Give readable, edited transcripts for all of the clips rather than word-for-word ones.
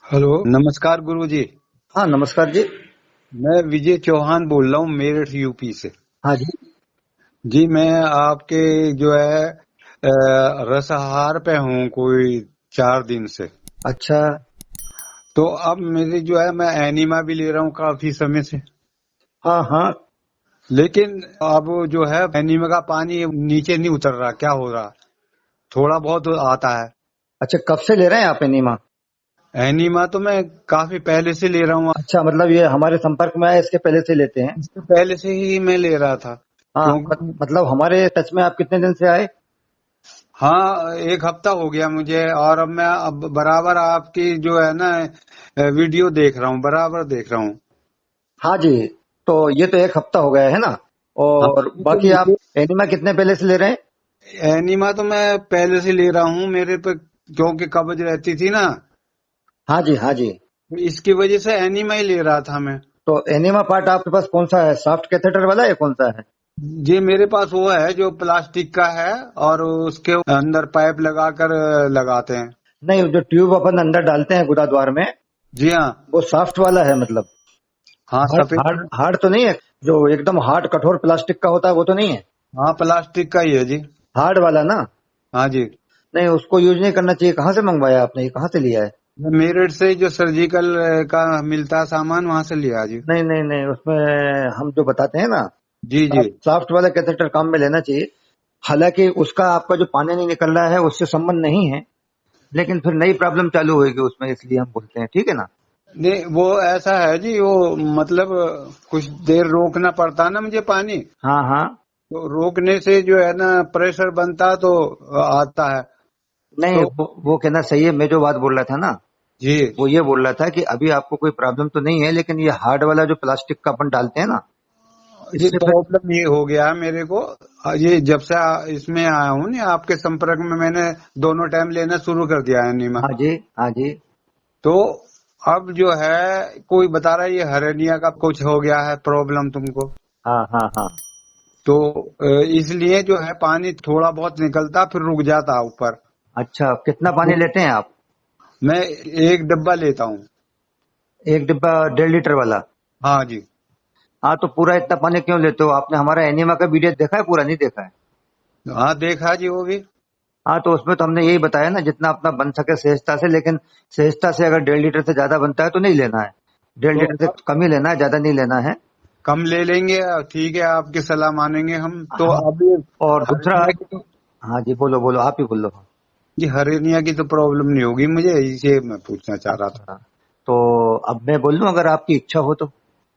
Hello, नमस्कार गुरुजी। हाँ, नमस्कार जी। मैं विजय चौहान बोल रहा हूँ मेरठ यूपी से। हाँ जी। जी मैं आपके जो है रसआहार पे हूँ कोई 4 दिन से। अच्छा। तो अब मेरी जो है मैं एनिमा भी ले रहा हूँ काफी समय से। हाँ हाँ। लेकिन अब जो है एनिमा का पानी नीचे नहीं उतर रहा, क्या हो रहा? थोड़ा बहुत आता है। अच्छा, कब से ले रहे हैं आप एनीमा? एनिमा तो मैं काफी पहले से ले रहा हूँ। अच्छा, मतलब ये हमारे संपर्क में आए इसके पहले से लेते हैं? इससे पहले से ही मैं ले रहा था हाँ, क्योंकि मतलब हमारे टच में आप कितने दिन से आए? हाँ, 1 हफ्ता हो गया मुझे। और अब मैं अब बराबर आपकी जो है ना वीडियो देख रहा हूँ, बराबर देख रहा हूँ। हाँ जी। तो ये तो 1 हफ्ता हो गया है ना। हाँ, और ये तो बाकी आप मुझे एनीमा कितने पहले से ले रहे हैं? एनिमा तो मैं पहले से ले रहा हूँ, मेरे पे क्योंकि कब्ज रहती थी ना, हाँ जी, हाँ जी। तो इसकी वजह से एनिमा ही ले रहा था मैं। तो एनीमा पार्ट आपके पास कौन सा है, सॉफ्ट कैथेटर वाला या कौन सा है? जी मेरे पास वो है जो प्लास्टिक का है और उसके अंदर पाइप लगाकर लगाते हैं। नहीं, जो ट्यूब अपन अंदर डालते हैं गुदा द्वार में, जी हाँ। वो सॉफ्ट वाला है मतलब। हाँ, हार्ड सफेद हार्ड रंग। हार्ड तो नहीं है? जो एकदम हार्ड कठोर प्लास्टिक का होता है वो तो नहीं है? हाँ, प्लास्टिक का ही है जी। हार्ड वाला ना? हाँ जी। नहीं, उसको यूज नहीं करना चाहिए। कहाँ से मंगवाया आपने, ये कहाँ से लिया है? मेरठ से जो सर्जिकल का मिलता है सामान, वहां से लिया जी। नहीं नहीं नहीं, उसमें हम जो बताते हैं ना, जी जी। सॉफ्ट वाला कैथेटर काम में लेना चाहिए। हालांकि उसका आपका जो पानी नहीं निकल रहा है उससे संबंध नहीं है, लेकिन फिर नई प्रॉब्लम चालू होगी उसमें, इसलिए हम बोलते हैं, ठीक है ना। नहीं, वो ऐसा है जी, वो मतलब कुछ देर रोकना पड़ता है ना मुझे पानी। हाँ हाँ। तो रोकने से जो है ना प्रेशर बनता तो आता है। नहीं, तो वो कहना सही है। मैं जो बात बोल रहा था ना, जी, वो ये बोल रहा था कि अभी आपको कोई प्रॉब्लम तो नहीं है, लेकिन ये हार्ड वाला जो प्लास्टिक का अपन डालते हैं ना, ये इससे फिर। प्रॉब्लम ये हो गया है मेरे को। ये जब से इसमें आया हूँ ना आपके संपर्क में, मैंने दोनों टाइम लेना शुरू कर दिया है नीमा। हाँ जी, हाँ जी। तो अब जो है कोई बता रहा है ये हर्निया का कुछ हो गया है प्रॉब्लम तुमको। हाँ हाँ हाँ। तो इसलिए जो है पानी थोड़ा बहुत निकलता फिर रुक जाता ऊपर। अच्छा, कितना पानी तो लेते हैं आप? मैं 1 डब्बा लेता हूँ। एक डिब्बा 1.5 लीटर वाला? हाँ जी। हाँ, तो पूरा इतना पानी क्यों लेते हो? आपने हमारा एनिमा का वीडियो देखा है? पूरा नहीं देखा है? हाँ, देखा जी वो भी। हाँ, तो उसमें तो हमने यही बताया ना, जितना अपना बन सके सहजता से, लेकिन सहजता से अगर 1.5 लीटर से ज्यादा बनता है तो नहीं लेना है। डेढ़ तो लीटर से अब कम ही लेना है, ज्यादा नहीं लेना है। कम ले लेंगे, ठीक है, आपकी सलाह मानेंगे हम तो। हाँ। अब ये और दूसरा। हर्निया की तो हाँ जी, बोलो बोलो, आप ही बोलो। जी हर्निया की तो प्रॉब्लम नहीं होगी मुझे, इसे मैं पूछना चाह रहा था। अच्छा, तो अब मैं बोल लूं अगर आपकी इच्छा हो तो?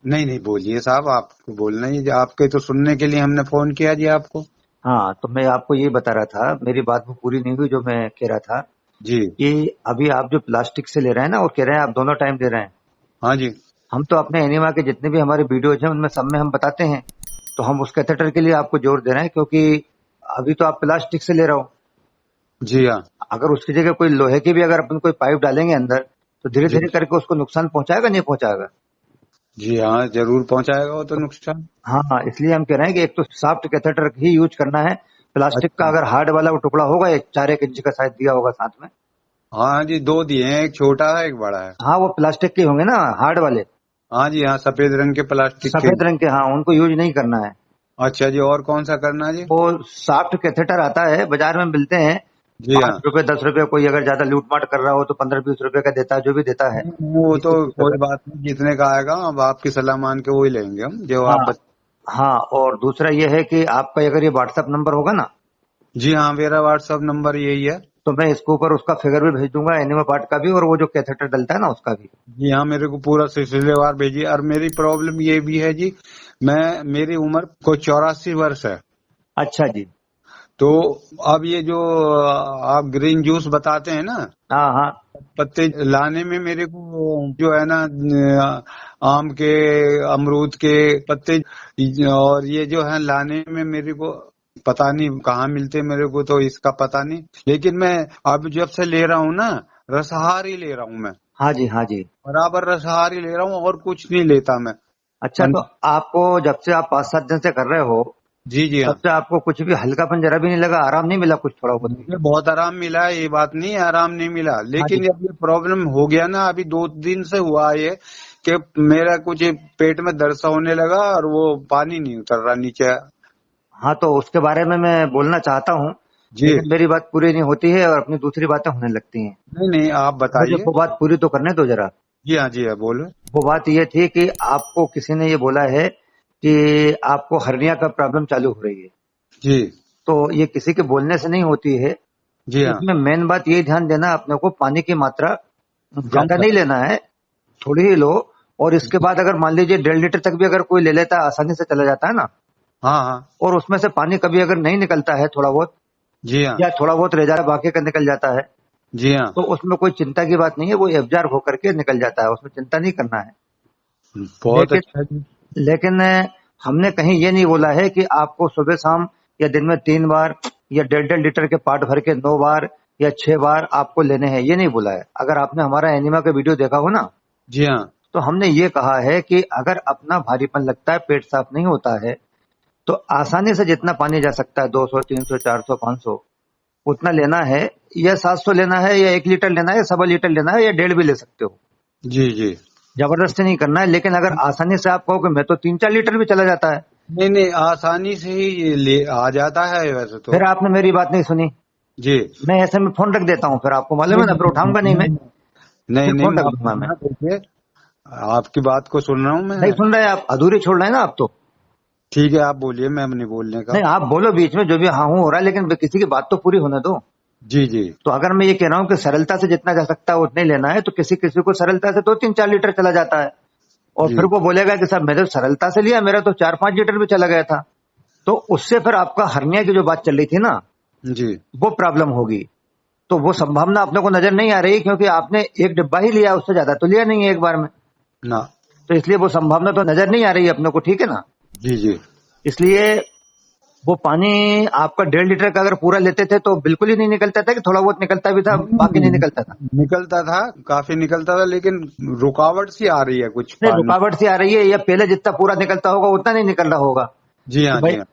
नहीं नहीं, बोलिए साहब, आपको बोलना ही, आपके तो सुनने के लिए हमने फोन किया जी आपको। हाँ, तो मैं आपको यही बता रहा था, मेरी बात वो पूरी नहीं हुई जो मैं कह रहा था, जी। कि अभी आप जो प्लास्टिक से ले रहे हैं ना, और कह रहे हैं आप दोनों टाइम ले रहे हैं, हाँ जी। हम तो अपने एनिमा के जितने भी हमारे वीडियोज हैं उनमें सब में हम बताते हैं। तो हम उस कैथेटर के लिए आपको जोर दे रहे हैं, क्योंकि अभी तो आप प्लास्टिक से ले रहे हो। जी हाँ। अगर उसकी जगह कोई लोहे की भी अगर अपन कोई पाइप डालेंगे अंदर, तो धीरे जी धीरे करके उसको नुकसान पहुंचाएगा नहीं पहुंचाएगा? जी हाँ, जरूर पहुंचाएगा वो तो नुकसान। हाँ हाँ, इसलिए हम कह रहे हैं कि एक तो सॉफ्ट कैथेटर ही यूज करना है। प्लास्टिक का अच्छा। अगर हार्ड वाला वो टुकड़ा होगा, एक 4 1 इंच का शायद दिया होगा साथ में। हाँ जी, 2 दिए हैं, एक छोटा है एक बड़ा है। हाँ, वो प्लास्टिक के होंगे ना, हार्ड वाले। हाँ जी हाँ, सफेद रंग के प्लास्टिक के। सफेद रंग के, हाँ, उनको यूज नहीं करना है। अच्छा जी, और कौन सा करना है जी? वो सॉफ्ट कैथेटर आता है, बाजार में मिलते हैं। जी हाँ। 5 रुपए 10 रुपए, कोई अगर ज्यादा लूट माट कर रहा हो तो 15 20 रुपए का देता है, जो भी देता है। वो तो 20 30 रुपए कोई का। बात नहीं, जितने का आएगा अब आपकी सलाह मान के वो ही लेंगे हम, जो आप हाँ हाँ। और दूसरा ये है कि आपका अगर ये व्हाट्सएप नंबर होगा ना, जी हाँ, मेरा व्हाट्सएप नंबर यही है। तो मैं इसके ऊपर उसका फिगर भी भेज दूंगा, एनिमा पार्ट का भी, और वो जो कैथेटर डलता है ना उसका भी। जी हाँ, मेरे को पूरा सिलसिलेवार भेजिए। और मेरी प्रॉब्लम ये भी है जी, मेरी उम्र को 84 वर्ष है। अच्छा जी। तो अब ये जो आप ग्रीन जूस बताते हैं ना, हाँ हाँ पत्ते लाने में मेरे को जो है ना आम के, अमरूद के पत्ते, और ये जो है लाने में मेरे को पता नहीं कहाँ मिलते, मेरे को तो इसका पता नहीं। लेकिन मैं अब जब से ले रहा हूँ ना, रसहार ही ले रहा हूँ मैं। हाँ जी। हाँ जी। बराबर रसहार ही ले रहा हूँ और कुछ नहीं लेता मैं। अच्छा, तो आपको जब से आप 5 7 दिन से कर रहे हो, जी जी हाँ। तब से आपको कुछ भी हल्कापन जरा भी नहीं लगा, आराम नहीं मिला कुछ थोड़ा बहुत भी? मुझे बहुत आराम मिला है, ये बात नहीं है आराम नहीं मिला, हाँ जी। लेकिन अब ये प्रॉब्लम हो गया ना, अभी 2 दिन से हुआ है ये कि मेरा कुछ पेट में दर्द सा होने लगा और वो पानी नहीं उतर रहा नीचे। हाँ, तो उसके बारे में मैं बोलना चाहता हूँ, जी। लेकिन मेरी बात पूरी नहीं होती है और अपनी दूसरी बातें होने लगती हैं। नहीं नहीं, आप मुझे बताइए। वो बात पूरी तो करने दो जरा। जी हाँ बोलो। वो बात ये थी कि आपको किसी ने ये बोला है कि आपको हर्निया का प्रॉब्लम चालू हो रही है। जी तो ये किसी के बोलने से नहीं होती है। जी हाँ। इसमें मेन बात ये ध्यान देना, अपने को पानी की मात्रा कम ज्यादा कर। नहीं लेना है, थोड़ी ही लो। और इसके बाद अगर मान लीजिए 1.5 लीटर तक भी अगर कोई ले लेता है, आसानी से चला जाता है ना, हाँ हाँ। और उसमें से पानी कभी अगर नहीं निकलता है थोड़ा बहुत, जी हाँ। या थोड़ा बहुत रह जाता है बाकी का निकल जाता है, जी हाँ। तो उसमें कोई चिंता की बात नहीं है, वो एब्जॉर्ब होकर के निकल जाता है, उसमें चिंता नहीं करना है। बहुत लेकिन अच्छा जी। लेकिन हमने कहीं ये नहीं बोला है कि आपको सुबह शाम या दिन में 3 बार या 1.5 लीटर के पाट भर के 9 बार या 6 बार आपको लेने हैं, ये नहीं बोला है। अगर आपने हमारा एनिमा का वीडियो देखा हो ना, जी हाँ। तो हमने ये कहा है कि अगर अपना भारीपन लगता है, पेट साफ नहीं होता है, तो आसानी से जितना पानी जा सकता है 200 300 400 500 उतना लेना है, या 700 लेना है, या 1 लीटर लेना है, या 1.25 लीटर लेना है, या 1.5 भी ले सकते हो। जी जी। जबरदस्ती नहीं करना है। लेकिन अगर आसानी से आप कहो कि मैं तो 3-4 लीटर भी चला जाता है, नहीं नहीं, आसानी से ही ये ले आ जाता है वैसे तो। फिर आपने मेरी बात नहीं सुनी। जी। मैं ऐसे में फोन रख देता हूँ, फिर आपको मालूम नहीं है ना, फिर उठाऊंगा नहीं मैं, नहीं फिर नहीं, फोन रख आप दूंगा मैं। सुनना देखिए, आपकी बात को सुन रहा हूँ मैं। नहीं सुन रहे आप, अधूरी छोड़ रहे हैं ना आप तो। ठीक है, आप बोलिए, मैं नहीं बोलने का। नहीं, आप बोलो बीच में जो भी हाँ हूँ हो रहा है, लेकिन किसी की बात तो पूरी होने दो। जी जी। तो अगर मैं ये कह रहा हूँ कि सरलता से जितना जा सकता है उतना ही लेना है, तो किसी किसी को सरलता से 2-3-4 लीटर चला जाता है, और जी फिर वो बोलेगा कि साहब मैंने तो सरलता से लिया, मेरा तो 4-5 लीटर भी चला गया था। तो उससे फिर आपका हर्निया की जो बात चल रही थी ना, जी। वो प्रॉब्लम होगी। तो वो संभावना अपने को नजर नहीं आ रही, क्योंकि आपने एक डिब्बा ही लिया, उससे ज्यादा तो लिया नहीं है एक बार में। ना। तो इसलिए वो संभावना तो नजर नहीं आ रही है अपने को, ठीक है ना। जी जी। इसलिए वो पानी आपका 1.5 लीटर का अगर पूरा लेते थे तो बिल्कुल ही नहीं निकलता था, कि थोड़ा बहुत निकलता भी था, बाकी नहीं निकलता था? निकलता था, काफी निकलता था, लेकिन रुकावट सी आ रही है कुछ नहीं, पानी। रुकावट से आ रही है, या पहले जितना पूरा निकलता होगा उतना नहीं निकल रहा होगा? जी कि हाँ जी हाँ।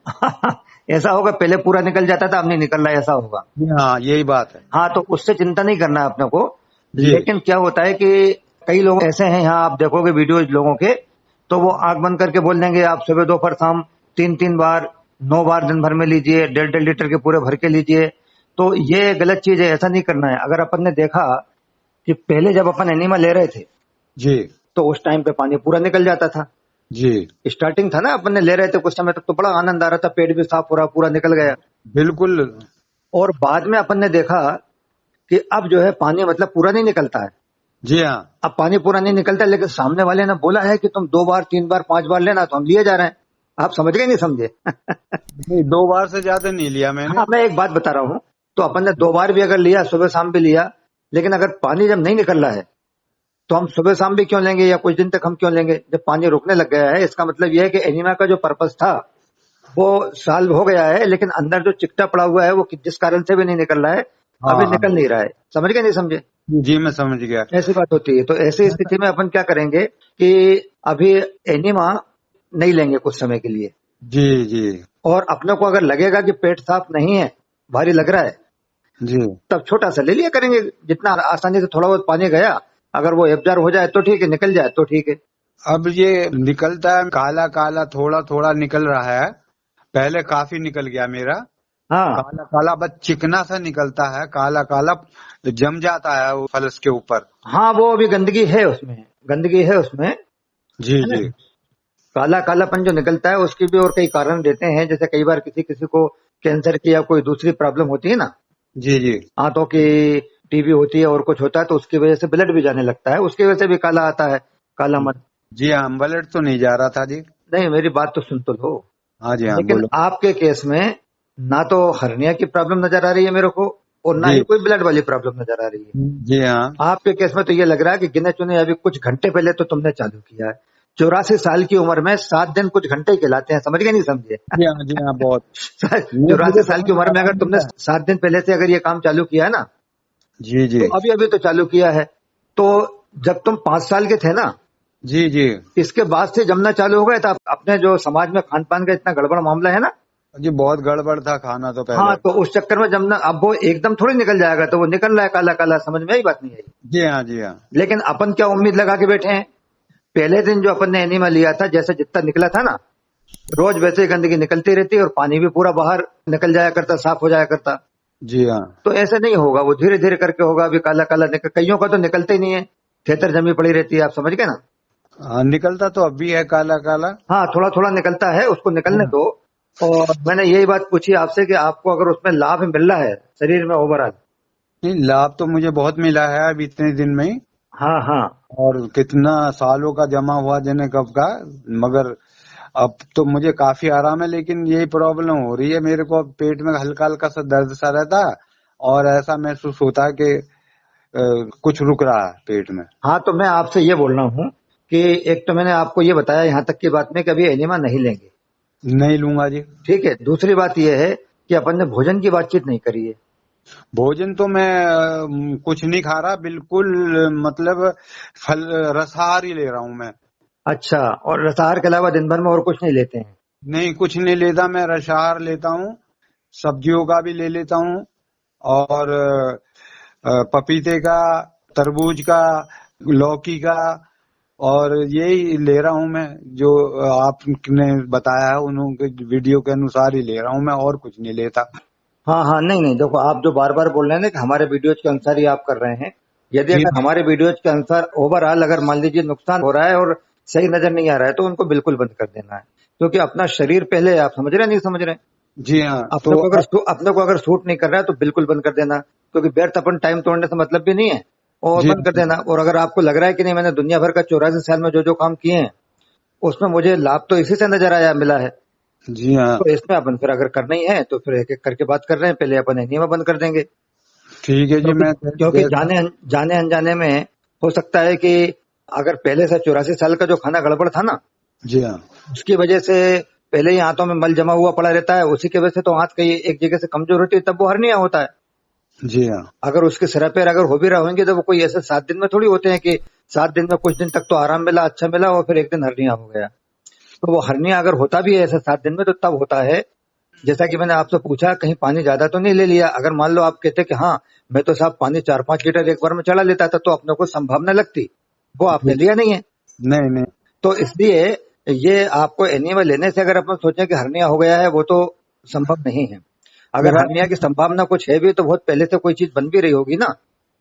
भाई ऐसा होगा, पहले पूरा निकल जाता था, अब नहीं निकल रहा, ऐसा होगा। जी हाँ, यही बात है। हाँ, तो उससे चिंता नहीं करना है अपने को। जी लेकिन क्या होता है कि कई लोग ऐसे हैं, यहाँ आप देखोगे वीडियो लोगों के, तो वो आंख बंद करके बोल देंगे आप सुबह दोपहर शाम 3-3 बार 9 बार दिन भर में लीजिए, 1.5-1.5 लीटर के पूरे भर के लीजिए। तो ये गलत चीज है, ऐसा नहीं करना है। अगर अपन ने देखा कि पहले जब अपन एनिमा ले रहे थे, जी तो उस टाइम पे पानी पूरा निकल जाता था। जी। स्टार्टिंग था ना, अपन ने ले रहे थे कुछ समय तक, तो बड़ा आनंद आ रहा था, पेट भी साफ हो रहा, पूरा निकल गया। बिल्कुल। और बाद में अपन ने देखा कि अब जो है पानी मतलब पूरा नहीं निकलता है। जी हाँ। अब पानी पूरा नहीं निकलता, लेकिन सामने वाले ने बोला है कि तुम 2 बार 3 बार 5 बार लेना, तो हम लिए जा रहे हैं। आप समझ गए नहीं समझे? नहीं, 2 बार से ज्यादा नहीं लिया मैंने। हाँ, मैं एक बात बता रहा हूँ। तो अपन ने 2 बार भी अगर लिया, सुबह शाम भी लिया, लेकिन अगर पानी जब नहीं निकल रहा है, तो हम सुबह शाम भी क्यों लेंगे, या कुछ दिन तक हम क्यों लेंगे? जब पानी रुकने लग गया है, इसका मतलब यह है कि एनीमा का जो पर्पस था वो सॉल्व हो गया है, लेकिन अंदर जो चिकटा पड़ा हुआ है वो जिस कारण से भी नहीं निकल रहा है, हाँ अभी हाँ। निकल नहीं रहा है। समझ गए नहीं समझे? जी, मैं समझ गया। ऐसी बात होती है। तो ऐसी स्थिति में अपन क्या करेंगे कि अभी एनीमा नहीं लेंगे कुछ समय के लिए, जी जी। और अपने को अगर लगेगा कि पेट साफ नहीं है, भारी लग रहा है, जी। तब छोटा सा ले लिया करेंगे। जितना आसानी से थोड़ा बहुत पानी गया, अगर वो एब्जॉर्ब हो जाए तो ठीक है, निकल जाए तो ठीक है। अब ये निकलता है, काला काला थोड़ा थोड़ा निकल रहा है, पहले काफी निकल गया मेरा। हाँ काला काला बस चिकना सा निकलता है, काला काला जम जाता है वो फलस के ऊपर। हाँ, वो अभी गंदगी है उसमें, गंदगी है उसमें। जी जी। काला कालापन जो निकलता है उसकी भी और कई कारण देते हैं, जैसे कई बार किसी किसी को कैंसर की या कोई दूसरी प्रॉब्लम होती है ना, जी जी। आंतों की टीबी होती है और कुछ होता है, तो उसकी वजह से ब्लड भी जाने लगता है, उसकी वजह से भी काला आता है, काला मत। जी हाँ, ब्लड तो नहीं जा रहा था जी। नहीं, मेरी बात तो सुन तो लो। हाँ जी हाँ, लेकिन बोलो। आपके केस में ना तो हर्निया की प्रॉब्लम नजर आ रही है मेरे को, और ना ही जी कोई ब्लड वाली प्रॉब्लम नजर आ रही है। जी हाँ। आपके केस में तो ये लग रहा है कि गिने चुने अभी कुछ घंटे पहले तो तुमने चालू किया है। 84 साल की उम्र में 7 दिन कुछ घंटे ही कहलाते हैं, समझ गए नहीं समझे? जी हाँ बहुत। 84 साल की उम्र में अगर तुमने 7 दिन पहले से अगर ये काम चालू किया है ना, जी जी। तो अभी अभी तो चालू किया है। तो जब तुम 5 साल के थे ना, जी जी। इसके बाद से जमना चालू हो गया था। अपने जो समाज में खान पान का इतना गड़बड़ मामला है ना, जी बहुत गड़बड़ था खाना तो हाँ, पहले। तो उस चक्कर में जब ना, अब वो एकदम थोड़ी निकल जाएगा, तो वो निकल रहा है काला काला, समझ में आई बात नहीं आई। जी हाँ, जी हाँ। लेकिन अपन क्या उम्मीद लगा के बैठे हैं, पहले दिन जो अपन ने एनिमा लिया था, जैसे जितना निकला था ना, रोज वैसे ही गंदगी निकलती रहती और पानी भी पूरा बाहर निकल जाया करता, साफ हो जाया करता। जी हाँ। तो ऐसे नहीं होगा, वो धीरे धीरे करके होगा। अभी काला काला निकल, कईयों का तो निकलता ही नहीं है, खेतर जमी पड़ी रहती है, आप समझ गए ना। हाँ, निकलता तो अब भी है काला काला। हाँ, थोड़ा थोड़ा निकलता है, उसको निकलने हाँ। दो। और मैंने यही बात पूछी आपसे कि आपको अगर उसमें लाभ मिल रहा है शरीर में ओवरऑल। नहीं, लाभ तो मुझे बहुत मिला है अब इतने दिन में ही। हाँ हाँ। और कितना सालों का जमा हुआ जने कब का। मगर अब तो मुझे काफी आराम है, लेकिन यही प्रॉब्लम हो रही है मेरे को, पेट में हल्का हल्का सा दर्द सा रहता है। और ऐसा महसूस होता है कि कुछ रुक रहा है पेट में। हाँ, तो मैं आपसे ये बोल रहा हूँ कि एक तो मैंने आपको ये बताया यहाँ तक की बात में कि अभी एनिमा नहीं लेंगे। नहीं लूंगा जी। ठीक है, दूसरी बात यह है कि अपन ने भोजन की बातचीत नहीं करी है। भोजन तो मैं कुछ नहीं खा रहा बिल्कुल। मतलब फल रसाहार ही ले रहा हूँ मैं। अच्छा, और रसाहार के अलावा दिन भर में और कुछ नहीं लेते हैं? नहीं, कुछ नहीं लेता मैं, रसाहार लेता हूँ। सब्जियों का भी ले लेता हूँ। और पपीते का, तरबूज का, लौकी का। और यही ले रहा हूँ मैं, जो आपने बताया है उन्होंने वीडियो के अनुसार ही ले रहा हूँ मैं, और कुछ नहीं लेता। हाँ हाँ, नहीं नहीं, देखो आप जो बार बार बोल रहे हैं ना कि हमारे वीडियोज के अनुसार ही आप कर रहे हैं, यदि जी अगर हमारे वीडियोज के अनुसार ओवरऑल अगर मान लीजिए नुकसान हो रहा है और सही नजर नहीं आ रहा है, तो उनको बिल्कुल बंद कर देना है। क्योंकि अपना शरीर पहले, आप समझ रहे हैं नहीं समझ रहे हैं? जी हाँ। अपने को अगर अपने को अगर सूट नहीं कर रहा है तो बिल्कुल बंद कर देना, क्योंकि व्यर्थ अपन टाइम तोड़ने से मतलब भी नहीं है। और जी बंद कर देना। और अगर आपको लग रहा है कि नहीं, मैंने दुनिया भर का 84 साल में जो जो काम किए हैं उसमें मुझे लाभ तो इसी से नजर आया, मिला है, जी हाँ। तो इसमें अपन फिर अगर करना ही है तो फिर एक एक करके बात कर रहे हैं, पहले अपन एनीमा बंद कर देंगे। ठीक है जी, क्योंकि मैं क्योंकि जाने जाने अनजाने में हो सकता है कि अगर पहले से 84 साल का जो खाना गड़बड़ था ना, जी हाँ। उसकी वजह से पहले ही हाथों में मल जमा हुआ पड़ा रहता है, उसी की वजह से तो हाथ कहीं एक जगह से कमजोर होती है, तब वो हर्निया होता है। जी हाँ। अगर उसके सिर पैर अगर हो भी रहे होंगे तो वो कोई ऐसे 7 दिन में थोड़ी होते हैं कि 7 दिन में कुछ दिन तक तो आराम मिला, अच्छा मिला, और फिर एक दिन हर्निया हो गया। तो वो हर्निया अगर होता भी है ऐसे 7 दिन में, तो तब होता है, जैसा कि मैंने आपसे पूछा, कहीं पानी ज्यादा तो नहीं ले लिया। अगर मान लो आप कहते कि हाँ मैं तो साहब पानी 4-5 लीटर एक बार में चढ़ा लेता था, तो अपने को संभावना लगती, वो आपने लिया नहीं है। नहीं नहीं। तो इसलिए ये आपको एनिमा लेने से अगर अपन सोचें कि हर्निया हो गया है, वो तो संभव नहीं है। अगर मेरा हर्निया की संभावना कुछ है भी तो बहुत पहले से कोई चीज बन भी रही होगी ना,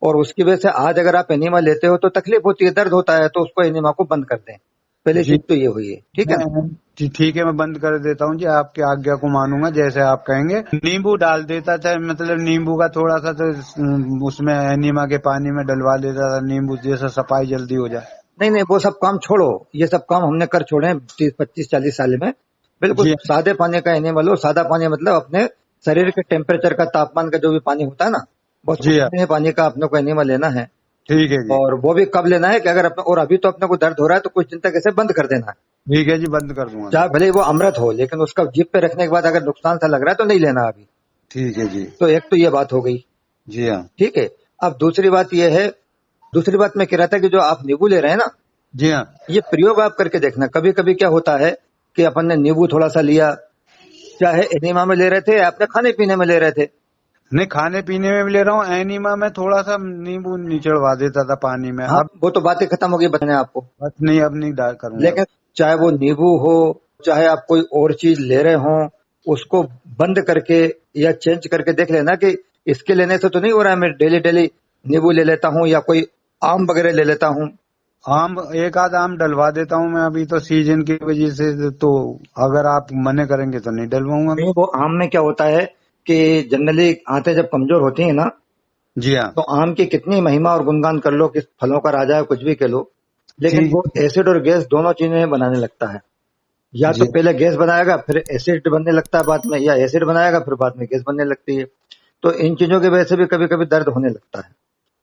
और उसकी वजह से आज अगर आप एनिमा लेते हो तो तकलीफ होती है, दर्द होता है, तो उसको एनिमा को बंद कर दें। पहली जी चीज तो ये हुई है, ठीक है ना। जी, ठीक है, मैं बंद कर देता हूँ जी, आपकी आज्ञा को मानूंगा जैसे आप कहेंगे। नींबू डाल देता था, मतलब नींबू का थोड़ा सा तो उसमें एनिमा के पानी में डलवा देता था नींबू, जैसे सफाई जल्दी हो जाए। नहीं नहीं, वो सब काम छोड़ो, ये सब काम हमने कर छोड़े हैं 30-25-40 साल में। बिल्कुल जी सादे पानी का एनिमल लो। सादा पानी मतलब अपने शरीर के टेम्परेचर का, तापमान का जो भी पानी होता है ना, बस जी हाँ। उतने पानी का अपने को एनिमल लेना है। ठीक है जी। और वो भी कब लेना है कि अगर अपने, और अभी तो अपने को दर्द हो रहा है तो कुछ दिन तक ऐसे बंद कर देना है। ठीक है जी, बंद कर दूंगा मैं। चाहे भले ही वो अमृत हो, लेकिन उसका जीभ पे रखने के बाद अगर नुकसान सा लग रहा है तो नहीं लेना अभी। ठीक है जी। तो एक तो ये बात हो गई, जी हाँ। ठीक है। अब दूसरी बात ये है, दूसरी बात मैं कह रहा था कि जो आप नींबू ले रहे हैं ना, जी हाँ। ये प्रयोग आप करके देखना। कभी कभी क्या होता है कि अपन ने नींबू थोड़ा सा लिया, चाहे एनिमा में ले रहे थे या अपने खाने पीने में ले रहे थे। नहीं, खाने पीने में भी ले रहा हूँ, एनिमा में थोड़ा सा नींबू निचड़वा देता था पानी में, हाँ, अब वो तो बातें खत्म हो गई बताने आपको। बस नहीं, अब नहीं डाल करूंगा। लेकिन चाहे वो नींबू हो, चाहे आप कोई और चीज ले रहे हो, उसको बंद करके या चेंज करके देख लेना कि इसके लेने से तो नहीं हो रहा है, मैं डेली डेली नींबू ले लेता हूँ या कोई आम वगैरह ले लेता हूँ। आम, एक आध आम डलवा देता हूँ मैं, अभी तो सीजन की वजह से, तो अगर आप मने करेंगे तो नहीं डलवाऊंगा मैं। नहीं, वो आम में क्या होता है कि जनरली आंतें जब कमजोर होती है ना, जी हाँ। तो आम की कितनी महिमा और गुणगान कर लो कि फलों का राजा है, कुछ भी कह लो, लेकिन ठीक। वो एसिड और गैस दोनों चीजें बनाने लगता है। या तो जी पहले गैस बनाएगा फिर एसिड बनने लगता है बाद में, या एसिड बनाएगा फिर बाद में गैस बनने लगती है। तो इन चीजों की वजह से भी कभी कभी दर्द होने लगता है।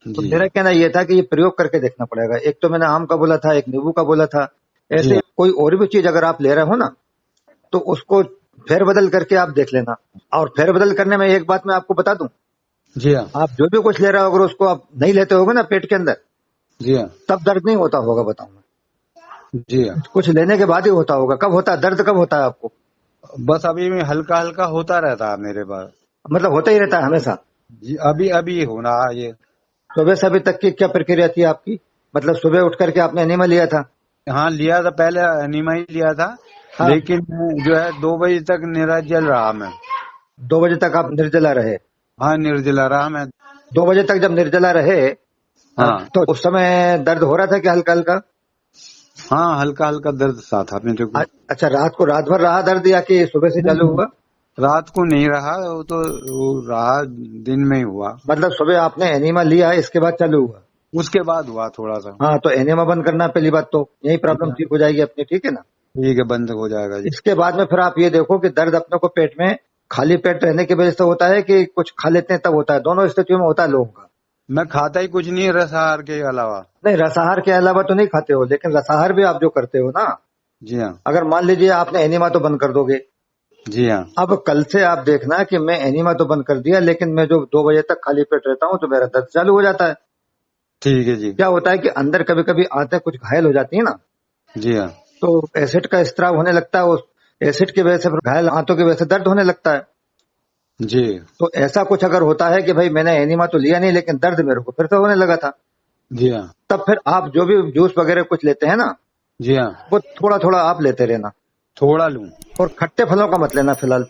तो जी। मेरा कहना यह था कि ये प्रयोग करके देखना पड़ेगा। एक तो मैंने आम का बोला था, एक नींबू का बोला था। जी ऐसे कोई और भी चीज अगर आप ले रहे हो ना, तो उसको फेरबदल करके आप देख लेना। और फेरबदल करने में एक बात मैं आपको बता दूं, जी हाँ। आप जो भी कुछ ले रहे हो अगर उसको आप नहीं लेते होगे ना पेट के अंदर, जी हाँ। तब दर्द नहीं होता होगा, बताऊं मैं। जी हाँ। कुछ लेने के बाद ही होता होगा। कब होता है दर्द, कब होता है आपको? बस अभी में हल्का हल्का होता रहता है मेरे पास। मतलब होता ही रहता है हमेशा? जी अभी अभी हो रहा है ये। सुबह से अभी तक की क्या प्रक्रिया थी आपकी? मतलब सुबह उठ करके आपने एनिमा लिया था? हाँ लिया था, पहले एनिमा ही लिया था, हाँ। लेकिन जो है 2 बजे तक निर्जल रहा मैं। 2 बजे तक आप निर्जला रहे? हाँ निर्जला रहा मैं। 2 बजे तक जब निर्जला रहे हाँ तो उस समय दर्द हो रहा था क्या हल्का हल्का? हाँ हल्का हल्का दर्द सा था मेरे को। अच्छा, रात भर रहा दर्द या कि सुबह से चालू नहीं, हुआ? रात को नहीं रहा, वो तो वो रहा दिन में ही हुआ। मतलब सुबह आपने एनिमा लिया, इसके बाद चालू हुआ? उसके बाद हुआ थोड़ा सा। हाँ, तो एनिमा बंद करना पहली बात, तो यही जी प्रॉब्लम हाँ, ठीक हो जाएगी अपनी, ठीक है ना? ठीक है, बंद हो जाएगा जी। इसके बाद में फिर आप ये देखो कि दर्द अपने को पेट में खाली पेट रहने की वजह से होता है कि कुछ खा लेते हैं तब होता है? दोनों स्थितियों में होता है लोगों का। मैं खाता ही कुछ नहीं रसाहार के अलावा। नहीं, रसाहार के अलावा तो नहीं खाते हो, लेकिन रसाहार भी आप जो करते हो ना, जी हाँ। अगर मान लीजिए आपने एनिमा तो बंद कर दोगे, जी हाँ। अब कल से आप देखना कि मैं एनिमा तो बंद कर दिया, लेकिन मैं जो 2 बजे तक खाली पेट रहता हूँ तो मेरा दर्द चालू हो जाता है। ठीक है जी। क्या होता है कि अंदर कभी कभी आंतें कुछ घायल हो जाती है ना, जी हाँ। तो एसिड का स्त्राव होने लगता है, उस एसिड की वजह से फिर घायल आंतों की वजह से दर्द होने लगता है। जी। तो ऐसा कुछ अगर होता है कि भाई मैंने एनिमा तो लिया नहीं लेकिन दर्द मेरे को फिर से होने लगा था, जी हाँ। तब फिर आप जो भी जूस वगैरह कुछ लेते हैं ना, जी हाँ। वो थोड़ा थोड़ा आप लेते रहना, थोड़ा लूं? और खट्टे फलों का मत लेना फिलहाल।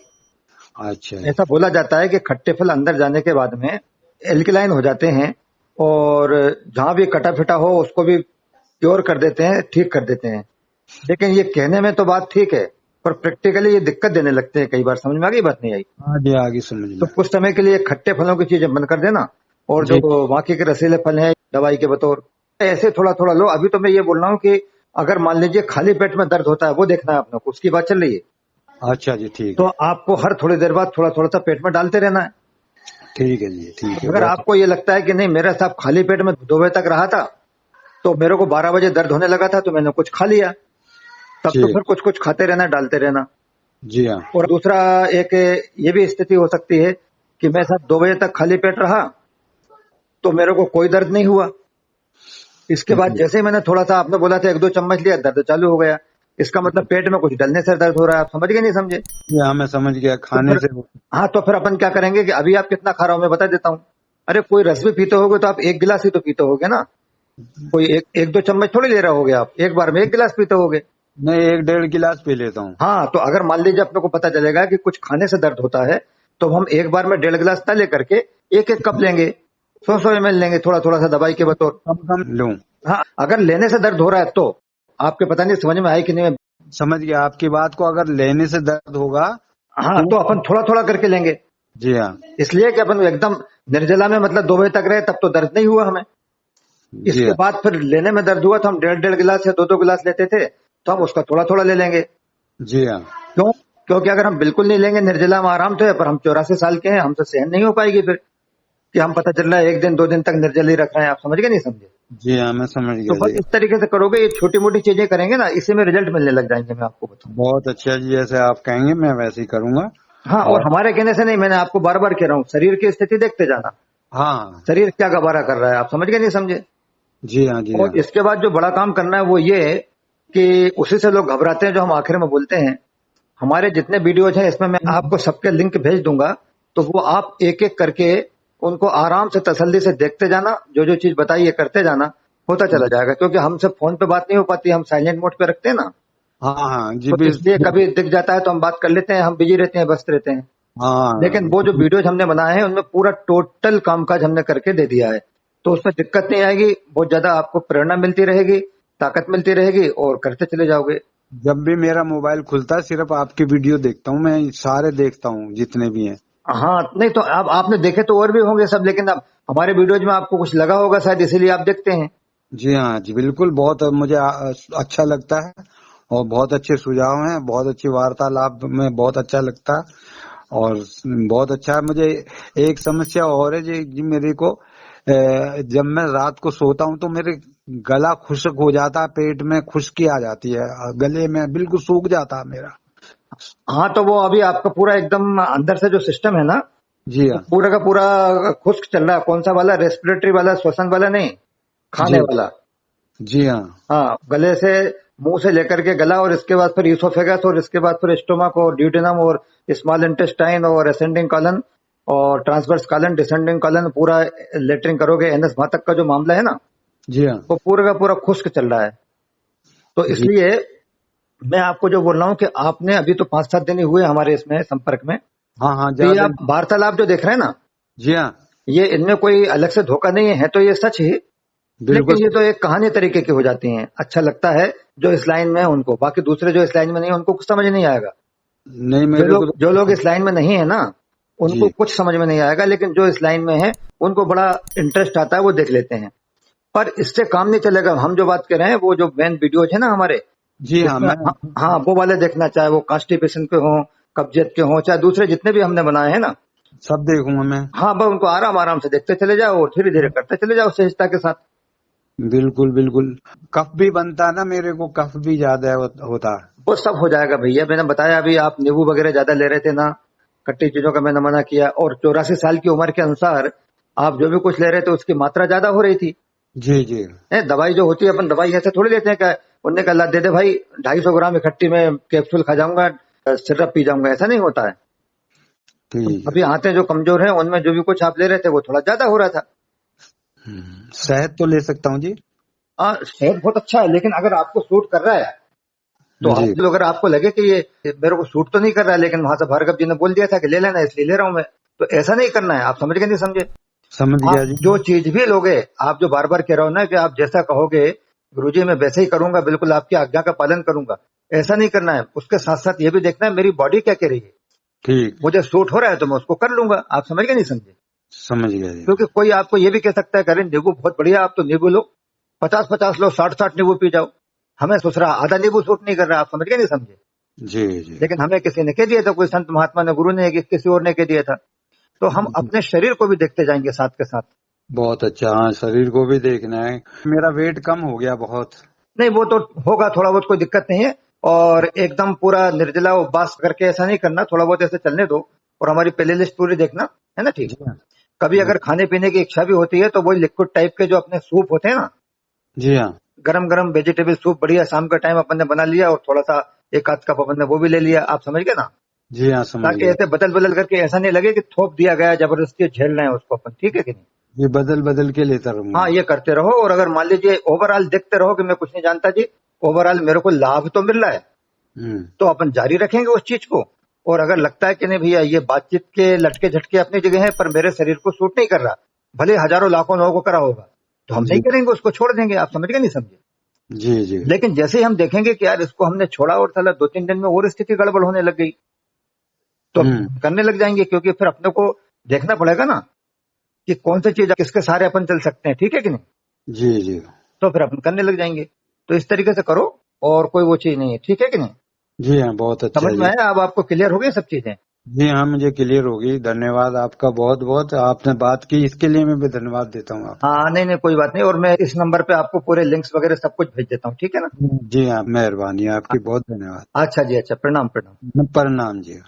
अच्छा। ऐसा बोला जाता है कि खट्टे फल अंदर जाने के बाद में एल्कलाइन हो जाते हैं, और जहां भी कटा फिटा हो उसको भी क्योर कर देते हैं, ठीक कर देते हैं। लेकिन ये कहने में तो बात ठीक है, पर प्रैक्टिकली ये दिक्कत देने लगते हैं कई बार। समझ में आ गई बात? नहीं आई? हाँ जी, आगे समझ तो में। कुछ समय के लिए खट्टे फलों की चीजें बंद कर देना, और जो जी। बाकी के रसीले फल हैं दवाई के बतौर, ऐसे थोड़ा थोड़ा लो। अभी तो मैं ये बोल रहा हूँ कि अगर मान लीजिए खाली पेट में दर्द होता है, वो देखना है अपने को, उसकी बात चल रही है, अच्छा जी, ठीक तो है। आपको हर थोड़ी देर बाद थोड़ा थोड़ा सा पेट में डालते रहना है। ठीक है जी, ठीक है, अगर बहुत। आपको ये लगता है कि नहीं मेरा साहब खाली पेट में 2 बजे तक रहा था, तो मेरे को 12 बजे दर्द होने लगा था तो मैंने कुछ खा लिया, तब तो जी। फिर कुछ कुछ खाते रहना, डालते रहना। जी हाँ। और दूसरा एक ये भी स्थिति हो सकती है कि मैं साहब 2 बजे तक खाली पेट रहा तो मेरे को कोई दर्द नहीं हुआ, इसके बाद जी। जैसे ही मैंने थोड़ा सा, आपने बोला था 1-2 चम्मच लिया, दर्द चालू हो गया। इसका मतलब पेट में कुछ डलने से दर्द हो रहा है। आप समझ गए नहीं समझे? जी हाँ, मैं समझ गया, तो खाने फिर, से। हाँ, तो फिर अपन क्या करेंगे कि अभी आप कितना खा रहा हो मैं बता देता हूँ। अरे कोई रस भी पीते होगे तो आप 1 गिलास ही तो पीते होगे ना, कोई 1-2 चम्मच थोड़ी ले रहे होगे आप, एक बार में 1 गिलास पीते होगे। मैं 1-1.5 गिलास पी लेता हूँ। हाँ, तो अगर मान लीजिए अपने को पता चलेगा कि कुछ खाने से दर्द होता है, तो हम एक बार में 1.5 गिलास ना लेकर के 1-1 कप लेंगे, 100-100 ml लेंगे, थोड़ा थोड़ा सा दवाई के बतौर। कम कम लूं? हाँ, अगर लेने से दर्द हो रहा है तो आपके पता नहीं समझ में आई कि नहीं। समझ गया आपकी बात को, अगर लेने से दर्द होगा हाँ, तो। तो अपन थोड़ा थोड़ा करके लेंगे, जी हाँ। इसलिए कि अपन एकदम निर्जला में मतलब 2 बजे तक रहे तब तो दर्द नहीं हुआ हमें। जी इसके हाँ। बाद फिर लेने में दर्द हुआ तो हम 1.5-1.5 गिलास या 2-2 गिलास लेते थे, तो हम उसका थोड़ा थोड़ा ले लेंगे। जी हाँ। क्यों? क्योंकि अगर हम बिल्कुल नहीं लेंगे निर्जला में आराम तो है, पर हम 84 साल के हैं, हमसे सहन नहीं हो पाएगी फिर कि हम पता चल रहा है 1 दिन 2 दिन तक निर्जल ही रख रहे हैं। आप समझ गए नहीं समझे? जी हाँ, मैं समझ तो गया बस जी। इस तरीके से करोगे, ये छोटी मोटी चीजें करेंगे ना, इसी में रिजल्ट मिलने लग जाएंगे, मैं आपको बताऊं। बहुत अच्छा जी, जैसे आप कहेंगे मैं वैसे ही करूंगा। हाँ, और और हमारे कहने से नहीं, मैंने आपको बार बार कह रहा हूँ, शरीर की स्थिति देखते जाना, हाँ। शरीर क्या गवारा कर रहा है। आप समझ गए नहीं समझे? जी हाँ। जी हाँ। और इसके बाद जो बड़ा काम करना है वो ये है कि उसी से लोग घबराते हैं जो हम आखिर में बोलते हैं। हमारे जितने वीडियोज हैं इसमें मैं आपको सबके लिंक भेज दूंगा, तो वो आप एक एक करके उनको आराम से तसल्ली से देखते जाना, जो जो चीज बताई है करते जाना, होता चला जाएगा। क्योंकि हमसे फोन पे बात नहीं हो पाती, हम साइलेंट मोड पे रखते हैं ना, हाँ हाँ जी, तो इसलिए कभी दिख जाता है तो हम बात कर लेते हैं, हम बिजी रहते हैं, व्यस्त रहते हैं। लेकिन हाँ वो जो वीडियोज हमने बनाए हैं उनमें पूरा टोटल कामकाज हमने करके दे दिया है, तो उसमें दिक्कत नहीं आएगी। बहुत ज्यादा आपको प्रेरणा मिलती रहेगी, ताकत मिलती रहेगी, और करते चले जाओगे। जब भी मेरा मोबाइल खुलता है सिर्फ आपकी वीडियो देखता हूँ, मैं सारे देखता हूँ जितने भी हैं। हाँ, नहीं तो अब आपने देखे तो और भी होंगे सब, लेकिन अब हमारे वीडियोज में आपको कुछ लगा होगा शायद, इसीलिए आप देखते हैं। जी हाँ जी, बिल्कुल, बहुत मुझे अच्छा लगता है, और बहुत अच्छे सुझाव हैं, बहुत अच्छी वार्तालाप में बहुत अच्छा लगता है, और बहुत अच्छा है। मुझे एक समस्या और है जी, मेरे को जब मैं रात को सोता हूँ तो मेरे गला खुश्क हो जाता है, पेट में खुश्की आ जाती है, गले में बिल्कुल सूख जाता है मेरा। हाँ, तो वो अभी आपका पूरा एकदम अंदर से जो सिस्टम है ना, जी हाँ। पूरा का पूरा खुश्क चल रहा है। कौन सा वाला? रेस्पिरेटरी वाला, श्वसन वाला नहीं, खाने जी। वाला। जी हाँ। हाँ, गले से मुंह से लेकर के गला, और इसके बाद फिर ईसोफेगस, और इसके बाद फिर स्टोमक और ड्यूटेनम और स्मॉल इंटेस्टाइन और असेंडिंग कॉलन और ट्रांसवर्स कॉलन, डिसेंडिंग कॉलन, पूरा लेटरिंग करोगे। एनएस तक का जो मामला है ना, जी हाँ वो पूरा का पूरा खुश्क चल रहा है। तो जी इसलिए मैं आपको जो बोल रहा हूँ कि आपने अभी तो 5-7 दिन ही हुए हमारे इसमें संपर्क में, हाँ हाँ तो ये ज्यादा। आप वार्तालाप जो देख रहे हैं ना, जी हाँ ये इनमें कोई अलग से धोखा नहीं है, तो ये सच ही, बिल्कुल। लेकिन ये तो एक कहानी तरीके की हो जाती है। अच्छा लगता है जो इस लाइन में है उनको, बाकी दूसरे जो इस लाइन में नहीं है उनको कुछ समझ नहीं आएगा। नहीं मेरे को जो लोग इस लाइन में नहीं है ना, उनको जी कुछ समझ में नहीं आएगा, लेकिन जो इस लाइन में है उनको बड़ा इंटरेस्ट आता है, वो देख लेते हैं। पर इससे काम नहीं चलेगा। हम जो बात कर रहे हैं वो जो मेन वीडियोज है ना हमारे, जी हाँ इसमें मैं हाँ वो वाले देखना, चाहे वो कॉन्स्टिपेशन के हों, कब्जियत के हों, चाहे दूसरे जितने भी हमने बनाए हैं ना, सब देखूंगा मैं। हाँ बस उनको आराम आराम से देखते चले जाओ और धीरे धीरे करते चले जाओ सहजता के साथ। बिल्कुल बिल्कुल। कफ भी बनता ना मेरे को, कफ भी ज्यादा होता। वो सब हो जाएगा भैया। मैंने बताया अभी आप नींबू वगैरह ज्यादा ले रहे थे ना, खट्टी चीजों का मैंने मना किया, और 84 साल की उम्र के अनुसार आप जो भी कुछ ले रहे थे उसकी मात्रा ज्यादा हो रही थी। जी जी दवाई जो होती है, अपन दवाई ऐसे थोड़ी लेते हैं, क्या उनने कहा दे दे भाई 250 ग्राम इकट्ठी में कैप्सूल खा जाऊंगा, सिरप पी जाऊंगा, ऐसा नहीं होता है। ठीक अभी आंतें जो कमजोर हैं उनमें जो भी कुछ आप ले रहे थे वो थोड़ा ज्यादा हो रहा था। है। शहद तो ले सकता हूँ जी। सेहत बहुत अच्छा है, लेकिन अगर आपको सूट कर रहा है तो जी आप, अगर आपको लगे कि ये मेरे को सूट तो नहीं कर रहा है, लेकिन वहां से भार्गव जी ने बोल दिया था कि ले लेना, इसलिए ले रहा हूं मैं, तो ऐसा नहीं करना है। आप समझ गए नहीं समझे? समझ गया आप जी। जो चीज भी लोगे, आप जो बार बार कह रहे हो ना कि आप जैसा कहोगे गुरुजी मैं वैसे ही करूंगा, बिल्कुल आपकी आज्ञा का पालन करूंगा, ऐसा नहीं करना है। उसके साथ साथ ये भी देखना है मेरी बॉडी क्या कह रही है। ठीक मुझे सूट हो रहा है तो मैं उसको कर लूंगा। आप समझ गए नहीं समझे? समझ गया जी। क्योंकि कोई आपको ये भी कह सकता है कि अरे नींबू बहुत बढ़िया, आप तो नींबू लो 50-50 लो, 60-60 नींबू पी जाओ। हमें दूसरा आधा नींबू सूट नहीं कर रहा। आप समझ गए नहीं समझे? जी जी लेकिन हमें किसी ने कह दिया था, कोई संत महात्मा ने, गुरु ने, किसी और ने कह दिया था। तो हम अपने शरीर को भी देखते जाएंगे साथ के साथ। बहुत अच्छा। हाँ शरीर को भी देखना है। मेरा वेट कम हो गया बहुत। नहीं वो तो होगा थोड़ा बहुत, कोई दिक्कत नहीं है। और एकदम पूरा निर्जला उपवास करके ऐसा नहीं करना, थोड़ा बहुत ऐसे चलने दो, और हमारी प्ले लिस्ट पूरी देखना, है ना? ठीक। जी हाँ कभी अगर खाने पीने की इच्छा भी होती है तो वही लिक्विड टाइप के जो अपने सूप होते हैं ना, जी हाँ गरम गरम वेजिटेबल सूप बढ़िया, शाम का टाइम अपन ने बना लिया और थोड़ा सा एक आध कप अपन ने वो भी ले लिया। आप समझ गए ना? जी हाँ समझ ताकि गया। ऐसे बदल बदल करके ऐसा नहीं लगे कि थोप दिया गया, जबरदस्ती झेल रहे हैं उसको अपन। ठीक है कि नहीं? ये बदल बदल के लेता रहूंगा। हाँ ये करते रहो। और अगर मान लीजिए ओवरऑल देखते रहो कि मैं कुछ नहीं जानता जी, ओवरऑल मेरे को लाभ तो मिल रहा है, तो अपन जारी रखेंगे उस चीज को। और अगर लगता है कि नहीं भैया ये बातचीत के लटके झटके अपनी जगह है पर मेरे शरीर को सूट नहीं कर रहा, भले हजारों लाखों लोगों को करा होगा, तो हम नहीं जी करेंगे, उसको छोड़ देंगे। आप समझ गए नहीं समझे? जी जी लेकिन जैसे ही हम देखेंगे कि यार इसको हमने छोड़ा और साला 2-3 दिन में और स्थिति गड़बड़ होने लग गई, तो करने लग जाएंगे। क्योंकि फिर अपने को देखना पड़ेगा ना कि कौन सी चीज किसके सहारे अपन चल सकते हैं। ठीक है कि नहीं? जी जी तो फिर अपन करने लग जाएंगे। तो इस तरीके से करो, और कोई वो चीज नहीं है। ठीक है कि नहीं? जी हाँ बहुत अच्छा समझ में जी। आया? अब आपको क्लियर हो गई सब चीजें? जी हाँ मुझे क्लियर होगी। धन्यवाद आपका बहुत बहुत। आपने बात की इसके लिए मैं भी धन्यवाद देता हूँ आपको। हाँ नहीं नहीं कोई बात नहीं। और मैं इस नंबर पे आपको पूरे लिंक्स वगैरह सब कुछ भेज देता हूँ। ठीक है ना? जी हाँ मेहरबानी आपकी, बहुत धन्यवाद। अच्छा जी, अच्छा, प्रणाम प्रणाम। प्रणाम जी।